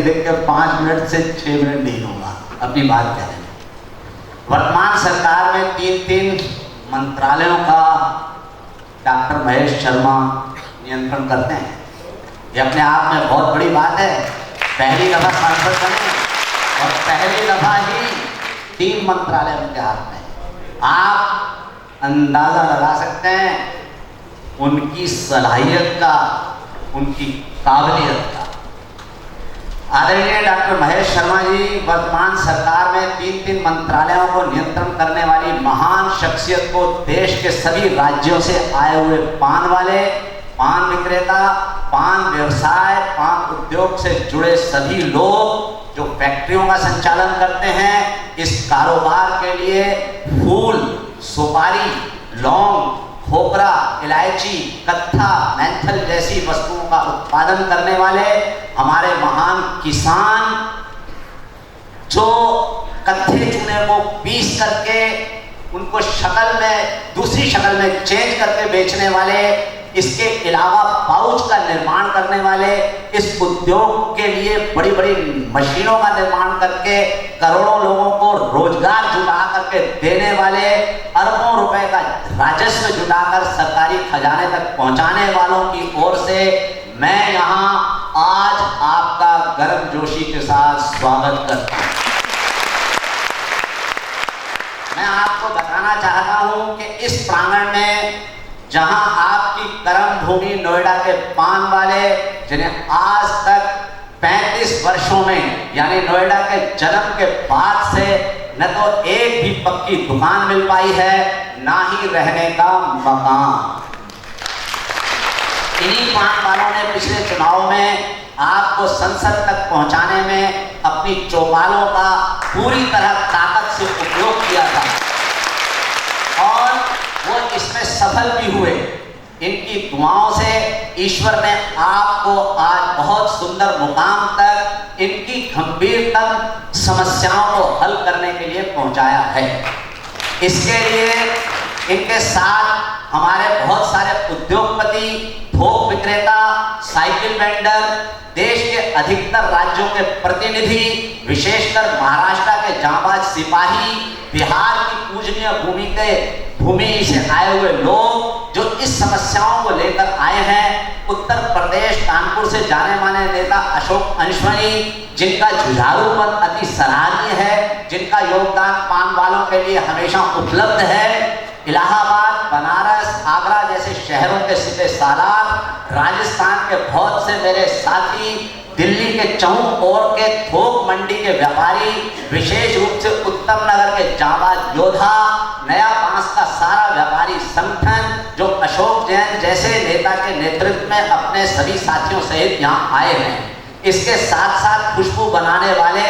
देख के 5 मिनट से 6 मिनट नहीं लूंगा अपनी बात कहने में। वर्तमान सरकार में 3 मंत्रालयों का डॉक्टर महेश शर्मा नियंत्रण करते हैं। ये अपने आप में बहुत बड़ी बात है। पहली दफा सांसद बने और पहली दफा ही 3 मंत्रालय उनके हाथ में। आप अंदाजा लगा सकते हैं उनकी सलाहियत का, उनकी काबिलियत का। आदरणीय डॉक्टर महेश शर्मा जी वर्तमान सरकार में 3 मंत्रालयों को नियंत्रण करने वाली महान शख्सियत को देश के सभी राज्यों से आए हुए पान वाले, पान विक्रेता, पान व्यवसाय, पान उद्योग से जुड़े सभी लोग जो फैक्ट्रियों का संचालन करते हैं, इस कारोबार के लिए फूल, सुपारी, लौंग, खोपरा, इलायची, कत्था, मेंथल जैसी वस्तुओं का उत्पादन करने वाले हमारे महान किसान, जो कत्थे चूने को पीस करके उनको शक्ल में, दूसरी शक्ल में चेंज करके बेचने वाले, इसके अलावा पाउच का निर्माण करने वाले, इस उद्योग के लिए बड़ी बड़ी मशीनों का निर्माण करके करोड़ों लोगों को रोजगार जुटा करके देने वाले, अरबों रुपए का राजस्व जुटाकर सरकारी खजाने तक पहुंचाने वालों की ओर से मैं यहाँ आज आपका गर्मजोशी के साथ स्वागत करता हूँ। मैं आपको बताना चाहता हूँ कि इस प्रांगण में जहां आपकी कर्म भूमि नोएडा के पान वाले, जिन्हें आज तक 35 वर्षों में यानी नोएडा के जन्म के बाद से न तो एक भी पक्की दुकान मिल पाई है, ना ही रहने का मकान। इन्हीं पान वालों ने पिछले चुनाव में आपको संसद तक पहुंचाने में अपनी चौपालों का पूरी तरह ताकत से उपयोग किया था और वो इसमें सफल भी हुए। इनकी दुआओं से ईश्वर ने आपको आज बहुत सुंदर मुकाम तक इनकी गंभीरतम समस्याओं को हल करने के लिए पहुंचाया है। इसके लिए इनके साथ हमारे बहुत सारे उद्योगपति, थोक विक्रेता, साइकिल वेंडर, देश के अधिकतर राज्यों के प्रतिनिधि, विशेषकर महाराष्ट्र के जांबाज सिपाही, बिहार की पूजनीय भूमि से आए हुए लोग जो इस समस्याओं को लेकर आए हैं, उत्तर प्रदेश कानपुर से जाने माने नेता अशोक अंशवनी, जिनका जुझारूपन अति सराहनीय है, जिनका योगदान पान वालों के लिए हमेशा उपलब्ध है। इलाहाबाद, बनारस, आगरा जैसे शहरों के सिपह सालार, राजस्थान के बहुत से मेरे साथी, दिल्ली के चौक ओर के थोक मंडी के व्यापारी, विशेष रूप से उत्तम नगर के जांबाज योद्धा, नया बांस का सारा व्यापारी संगठन जो अशोक जैन जैसे नेता के नेतृत्व में अपने सभी साथियों सहित यहाँ आए हैं। इसके साथ साथ खुशबू बनाने वाले,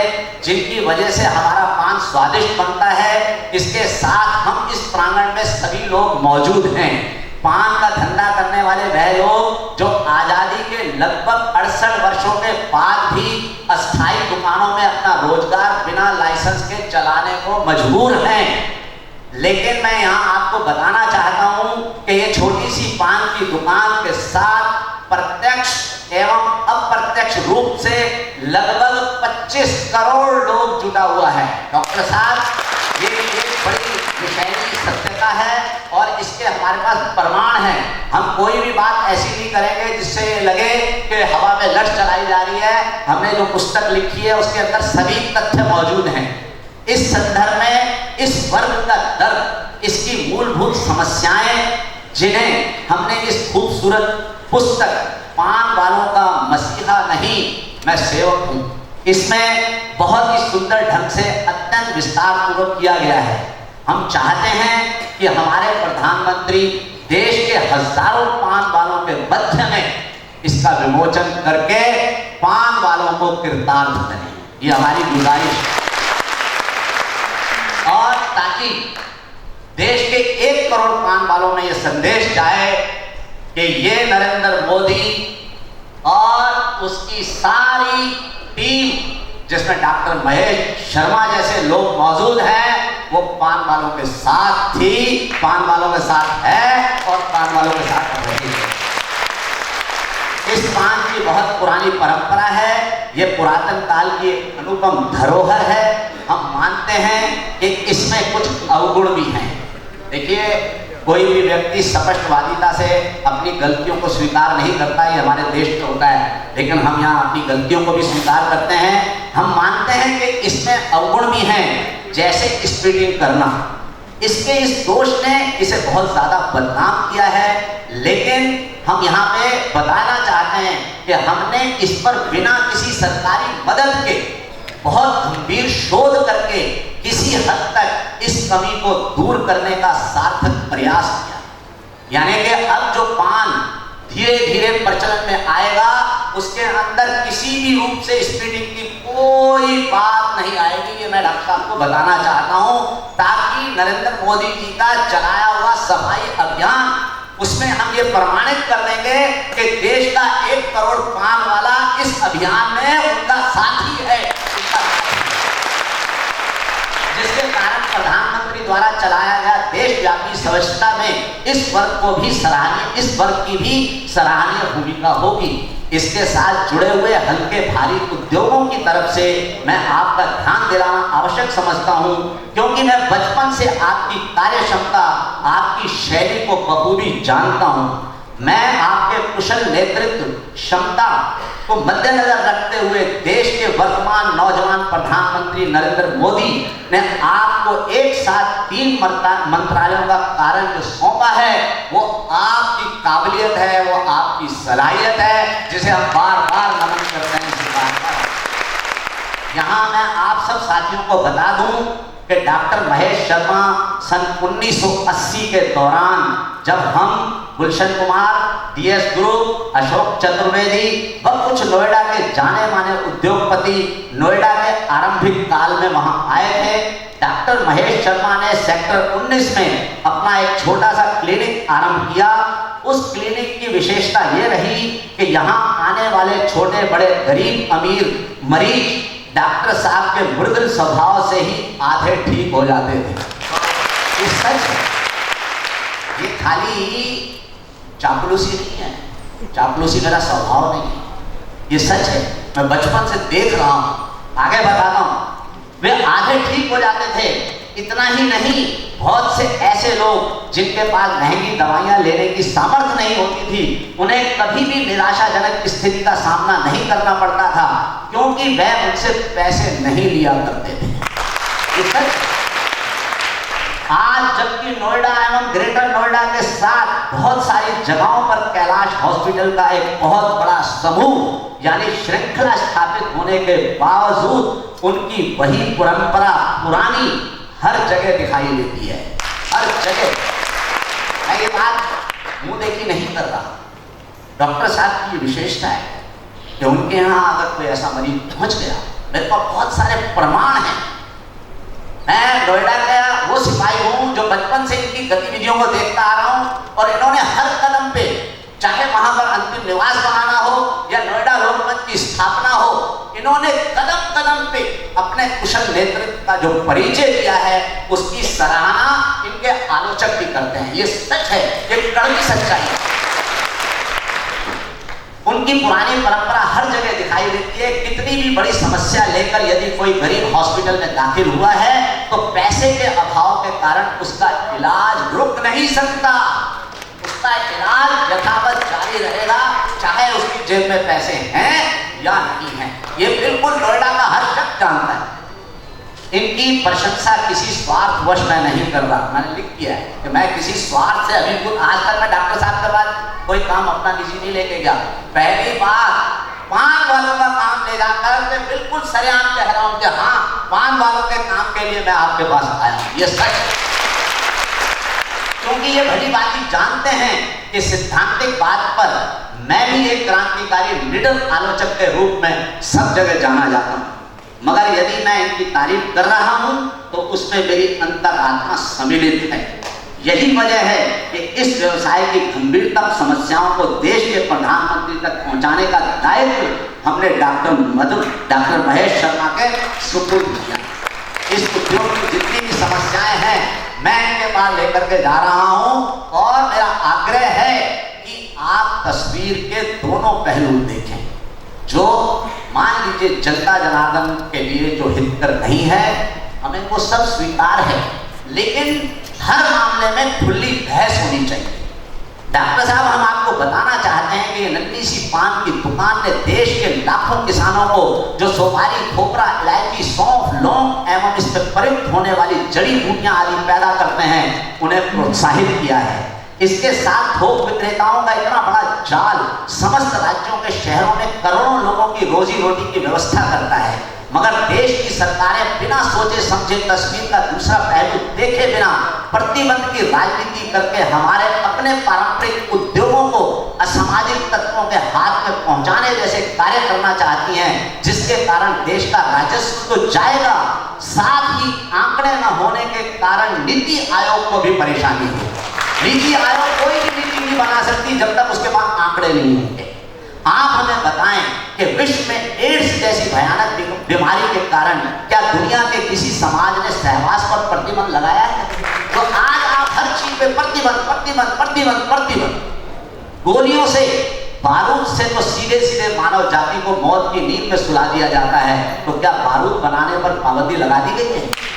जिनकी वजह से हमारा पान स्वादिष्ट बनता है, इसके साथ हम इस प्रांगण में सभी लोग मौजूद हैं। पान का धंधा करने वाले वह लोग जो आजादी के लगभग 68 वर्षों के बाद भी अस्थायी दुकानों में अपना रोजगार बिना लाइसेंस के चलाने को मजबूर हैं। लेकिन मैं यहाँ आपको बताना चाहता हूँ कि ये छोटी सी पान की दुकान के साथ प्रत्यक्ष एवं अप्रत्यक्ष रूप से लगभग 25 करोड़ लोग जुटा हुआ है। डॉक्टर साहब, ये एक बड़ी विषैली सत्यता है और इसके हमारे पास प्रमाण है। हम कोई भी बात ऐसी नहीं करेंगे जिससे लगे कि हवा में लठ चलाई जा रही है। हमने जो पुस्तक लिखी है उसके अंदर सभी तथ्य मौजूद हैं। इस संदर्भ में इस वर्ग का दर्द, इसकी मूलभूत समस्याएं, जिन्हें हमने इस खूबसूरत पुस्तक पान वालों का मसीहा नहीं, मैं सेवक हूं, इसमें बहुत ही सुंदर ढंग से अत्यंत विस्तार पूर्वक किया गया है। हम चाहते हैं कि हमारे प्रधानमंत्री देश के हजारों पान वालों के मध्य में इसका विमोचन करके पान वालों को कृतार्थ करें, ये हमारी गुजारिश है। और ताकि देश के 1 करोड़ पान वालों में यह संदेश जाए कि ये नरेंद्र मोदी और उसकी सारी टीम, जिसमें डॉक्टर महेश शर्मा जैसे लोग मौजूद हैं, वो पान वालों के साथ थी, पान वालों के साथ है और पान वालों के साथ रहेगी। इस पान की बहुत पुरानी परंपरा है, ये पुरातन काल की अनुपम धरोहर है। हम मानते हैं कि इसमें कुछ अवगुण भी हैं। देखिए, कोई भी व्यक्ति स्पष्टवादिता से अपनी गलतियों को स्वीकार नहीं करता, ये हमारे देश में होता है, लेकिन हम यहाँ अपनी गलतियों को भी स्वीकार करते हैं। हम मानते हैं कि इसमें अवगुण भी हैं, जैसे स्पीडिंग करना। इसके इस दोष ने इसे बहुत ज़्यादा बदनाम किया है, लेकिन हम यहाँ पे बताना चाहते हैं कि हमने इस पर बिना किसी सरकारी मदद के बहुत गंभीर शोध करके किसी हद तक इस कमी को दूर करने का सार्थक प्रयास किया। यानी कि अब जो पान धीरे धीरे प्रचलन में आएगा, उसके अंदर किसी भी रूप से स्पीडिंग की कोई बात नहीं आएगी। ये मैं डॉक्टर साहब को बताना चाहता हूं, ताकि नरेंद्र मोदी जी का चलाया हुआ सफाई अभियान, उसमें हम ये प्रमाणित कर देंगे कि देश का 1 करोड़ पान वाला इस अभियान में उनका साथी है, जिसके कारण प्रधानमंत्री द्वारा चलाया गया देशव्यापी स्वच्छता में इस वर्ग को भी सराहनीय, इस वर्ग की भी सराहनीय भूमिका होगी। इसके साथ जुड़े हुए हल्के भारी उद्योगों की तरफ से मैं आपका ध्यान दिलाना आवश्यक समझता हूं, क्योंकि मैं बचपन से आपकी कार्य क्षमता, आपकी शैली को बखूबी जानता हूं। मैं आपके कुशल नेतृत्व क्षमता को मद्देनजर रखते हुए देश के वर्तमान नौजवान प्रधानमंत्री नरेंद्र मोदी ने आपको एक साथ 3 मंत्रालयों का कार्य जो सौंपा है, वो आपकी काबिलियत है, वो आपकी सलाहियत है, जिसे हम बार बार नमन करते हैं। इस बात पर यहाँ मैं आप सब साथियों को बता दूं कि डॉक्टर महेश शर्मा सन 1980 के दौरान, जब हम गुलशन कुमार, DS ग्रुप, अशोक चतुर्वेदी व कुछ नोएडा के जाने माने उद्योगपति नोएडा के आरंभिक काल में वहां आए थे, डॉक्टर महेश शर्मा ने सेक्टर 19 में अपना एक छोटा सा क्लिनिक आरंभ किया। उस क्लिनिक की विशेषता ये रही कि यहाँ आने वाले छोटे बड़े गरीब अमीर मरीज डॉक्टर साहब के मृदुल स्वभाव से ही आधे ठीक हो जाते थे। ये सच है, ये खाली चापलूसी नहीं है, चापलूसी मेरा स्वभाव नहीं है, ये सच है। मैं बचपन से देख रहा हूँ, आगे बताता हूँ, वे आधे ठीक हो जाते थे। इतना ही नहीं, बहुत से ऐसे लोग जिनके पास महंगी दवाइयाँ लेने की सामर्थ्य नहीं होती थी, उन्हें कभी भी निराशाजनक स्थिति का सामना नहीं करना पड़ता था, क्योंकि वह उनसे पैसे नहीं लिया करते थे। ये सच। आज जबकि नोएडा एवं ग्रेटर नोएडा के साथ बहुत सारी जगहों पर कैलाश हॉस्पिटल का एक बहुत बड़ा समूह यानी श्रृंखला स्थापित होने के बावजूद उनकी वही परंपरा पुरानी हर जगह दिखाई देती है, हर जगह। मैं ये बात मुंह देखी नहीं कर रहा। डॉक्टर साहब की विशेषता है कि उनके यहाँ अगर कोई ऐसा मरीज पहुंच गया, मेरे पास बहुत सारे प्रमाण हैं। मैं नोएडा का वो सिपाही हूँ जो बचपन से इनकी गतिविधियों को देखता आ रहा हूँ, और इन्होंने हर कदम पे, चाहे वहां पर अंतिम निवास बनाना हो या नोएडा लोकमंच की स्थापना हो, इन्होंने कदम कदम पे अपने कुशल नेतृत्व का जो परिचय दिया है, उसकी सराहना इनके आलोचक भी करते हैं। ये सच है, ये कड़वी सच्चाई है। उनकी पुरानी परंपरा हर जगह दिखाई देती है। कितनी भी बड़ी समस्या लेकर यदि कोई गरीब हॉस्पिटल में दाखिल हुआ है, तो पैसे के अभाव के कारण उसका इलाज रुक नहीं सकता, उसका इलाज यथावत जारी रहेगा, चाहे उसकी जेब में पैसे हैं या नहीं हैं। ये बिल्कुल नोएडा का हर शख्स जानता है। इनकी प्रशंसा किसी स्वार्थवश मैं नहीं कर रहा, मैंने लिख दिया है कि मैं किसी स्वार्थ से अभी कुछ, आज तक मैं डॉक्टर साहब के बाद कोई काम अपना निजी नहीं लेके गया। पहली बार पान वालों का काम ले जाकर मैं बिल्कुल सरेआम कह रहा हूं कि हाँ, पान वालों के काम के लिए मैं आपके पास आया हूं। ये सच है, क्योंकि ये भली बात जानते हैं कि सिद्धांतिक बात पर मैं भी एक क्रांतिकारी निडर आलोचक के रूप में सब जगह जाना जाता हूं, मगर यदि मैं इनकी तारीफ कर रहा हूं तो उसमें मेरी अंतरात्मा सम्मिलित है। यही वजह है कि इस व्यवसाय की गंभीरतम समस्याओं को देश के प्रधानमंत्री तक पहुंचाने का दायित्व हमने डॉक्टर महेश शर्मा के सुपुर्द किया। इस उद्योग की जितनी भी समस्याएं हैं, मैं इनके पास लेकर के जा रहा हूं, और मेरा आग्रह है कि आप तस्वीर के दोनों पहलू देखें। जो मान लीजिए जनता जनार्दन के लिए जो हितकर नहीं है, हमें वो सब स्वीकार है, लेकिन हर मामले में खुली बहस होनी चाहिए। डॉक्टर साहब, हम आपको बताना चाहते हैं कि ये नन्ही सी पान की दुकान ने देश के लाखों किसानों को जो सुपारी, खोपरा, इलायची, सौंफ, लौंग एवं इस पर प्रयुक्त होने वाली जड़ी बूटियां आदि पैदा करते हैं, उन्हें प्रोत्साहित किया है। इसके साथ थोक विक्रेताओं का इतना बड़ा जाल समस्त राज्यों के शहरों में करोड़ों लोगों की रोजी रोटी की व्यवस्था करता है। मगर देश की सरकारें बिना सोचे समझे तस्वीर का दूसरा पहलू देखे बिना प्रतिबंध की राजनीति करके हमारे अपने पारंपरिक उद्योगों को असामाजिक तत्वों के हाथ में पहुंचाने जैसे कार्य करना चाहती हैं, जिसके कारण देश का राजस्व तो जाएगा, साथ ही आंकड़े न होने के कारण नीति आयोग को भी परेशानी हो। नीति आयोग कोई भी नीति नहीं बना सकती जब तक उसके पास आंकड़े नहीं होंगे। आप हमें बताएं कि विश्व में एड्स जैसी भयानक बीमारी के कारण क्या दुनिया के किसी समाज ने सहवास पर प्रतिबंध लगाया है? तो आज आप हर चीज पे प्रतिबंध प्रतिबंध प्रतिबंध प्रतिबंध, गोलियों से, बारूद से तो सीधे सीधे मानव जाति को मौत की नींद में सुला दिया जाता है, तो क्या बारूद बनाने पर पाबंदी लगा दी गई है?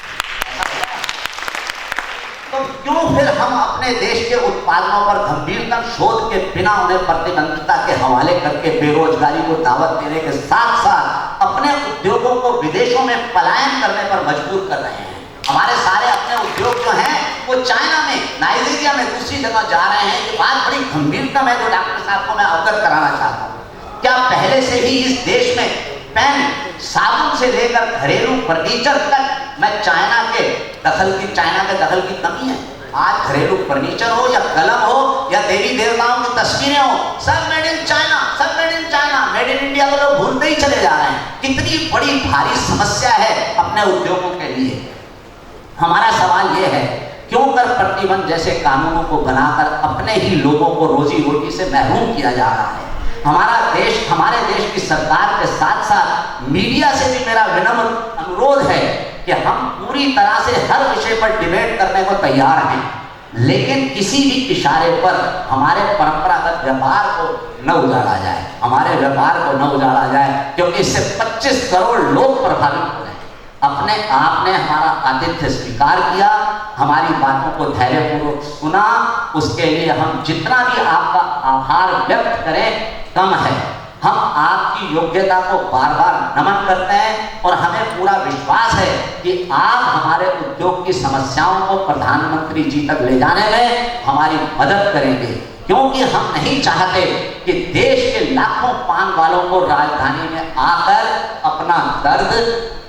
तो क्यों फिर हम अपने देश के उत्पादनों पर गंभीरतम शोध के बिना उन्हें प्रतिबंधितता के हवाले करके बेरोजगारी को दावत देने के साथ साथ अपने उद्योगों को विदेशों में पलायन करने पर मजबूर कर रहे हैं? हमारे सारे अपने उद्योग जो हैं वो चाइना में, नाइजीरिया में, दूसरी जगह जा रहे हैं। ये बात बड़ी गंभीरतम है जो डॉक्टर साहब को मैं अवगत कराना चाहता हूँ। क्या पहले से ही इस देश में पेन, साबुन से लेकर घरेलू फर्नीचर तक मैं चाइना के दखल की कमी है? आज घरेलू फर्नीचर हो या कलम हो या देवी देवताओं की तस्वीरें हो, सब मेड इन चाइना, सब made in China. Made in India को लोग भूलते ही चले जा रहे हैं। कितनी बड़ी भारी समस्या है अपने उद्योगों के लिए। हमारा सवाल यह है, क्यों कर प्रतिबंध जैसे कानूनों को बनाकर अपने ही लोगों को रोजी रोटी से महरूम किया जा रहा है? हमारे देश की सरकार के साथ साथ मीडिया से भी मेरा विनम्र अनुरोध है कि हम पूरी तरह से हर विषय पर डिबेट करने को तैयार हैं, लेकिन किसी भी इशारे पर हमारे परंपरागत व्यापार को न उजाड़ा जाए, हमारे व्यापार को न उजाड़ा जाए, क्योंकि इससे 25 करोड़ लोग प्रभावित हो रहे हैं। अपने आपने हमारा आतिथ्य स्वीकार किया, हमारी बातों को धैर्यपूर्वक सुना, उसके लिए हम जितना भी आपका आभार व्यक्त करें कम है। हम आपकी योग्यता को बार बार नमन करते हैं और हमें पूरा विश्वास है कि आप हमारे उद्योग की समस्याओं को प्रधानमंत्री जी तक ले जाने में हमारी मदद करेंगे, क्योंकि हम नहीं चाहते कि देश के लाखों पान वालों को राजधानी में आकर अपना दर्द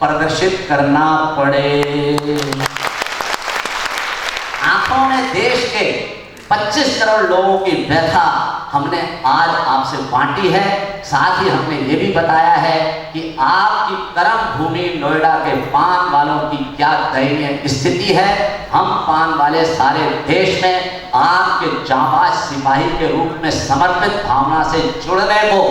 प्रदर्शित करना पड़े। आंखों में देश के 25 करोड़ लोगों की व्यथा हमने आज आपसे बांटी है। साथ ही हमने ये भी बताया है कि आपकी कर्म भूमि नोएडा के पान वालों की क्या दयनीय स्थिति है। हम पान वाले सारे देश में आपके जांबाज सिपाही के रूप में समर्पित भावना से जुड़ने को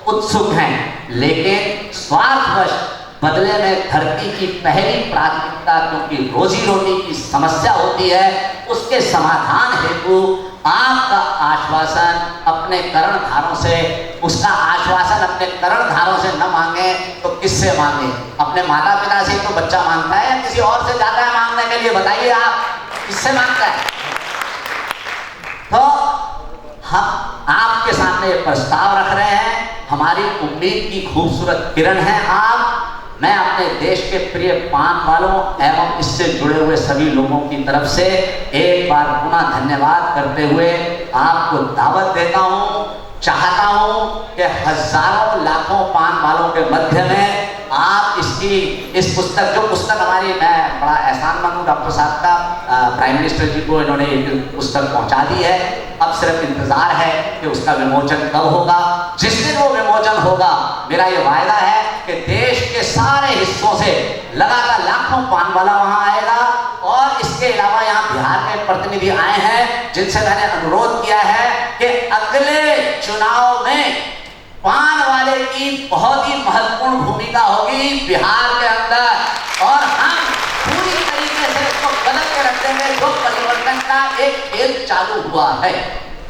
उत्सुक हैं, लेकिन स्वार्थवश बदले में धरती की पहली प्राथमिकता, क्योंकि रोजी रोटी की समस्या होती है, उसके समाधान हेतु आपका आश्वासन अपने कर्णधारों से, उसका आश्वासन अपने कर्णधारों से न मांगे तो किससे मांगे? अपने माता पिता से तो बच्चा मांगता है या किसी और से जाता है मांगने के लिए? बताइए आप, किससे मांगता है? तो हम आपके सामने प्रस्ताव रख रहे हैं। हमारी उम्मीद की खूबसूरत किरण है आप। मैं अपने देश के प्रिय पान वालों एवं इससे जुड़े हुए सभी लोगों की तरफ से एक बार पुनः धन्यवाद करते हुए आपको दावत देता हूं, चाहता हूं कि हजारों लाखों पान वालों के मध्य में आप इस पुस्तक, जो पुस्तक हमारी, मैं बड़ा एहसानमंद हूँ डॉक्टर साहब का, प्राइम मिनिस्टर जी को इन्होंने एक पुस्तक पहुँचा दी है। अब सिर्फ इंतजार है कि उसका विमोचन कब होगा। जिस दिन वो विमोचन होगा, मेरा ये वायदा है कि देश के सारे हिस्सों से लगातार लाखों पान वाला वहाँ आएगा। और इसके अलावा यहाँ बिहार के प्रतिनिधि आए हैं, जिनसे मैंने अनुरोध किया है कि अगले चुनाव में पान वाले की बहुत ही महत्वपूर्ण भूमिका होगी बिहार के अंदर, और हम पूरी तरीके से इसको बदल के रख देंगे। जो परिवर्तन का एक खेल चालू हुआ है,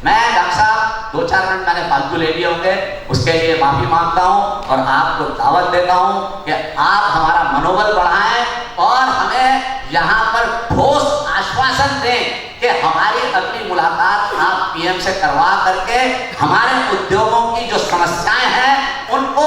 मैं डॉक्टर साहब 2 4 मिनट मैंने फालतू ले लिए होंगे, उसके लिए माफी मांगता हूं और आपको दावत देता हूं कि आप हमारा मनोबल बढ़ाएं और हमें यहाँ पर ठोस आश्वासन दें कि हमारी अगली मुलाकात आप पीएम से करवा करके हमारे उद्योगों की जो समस्याएं हैं उनको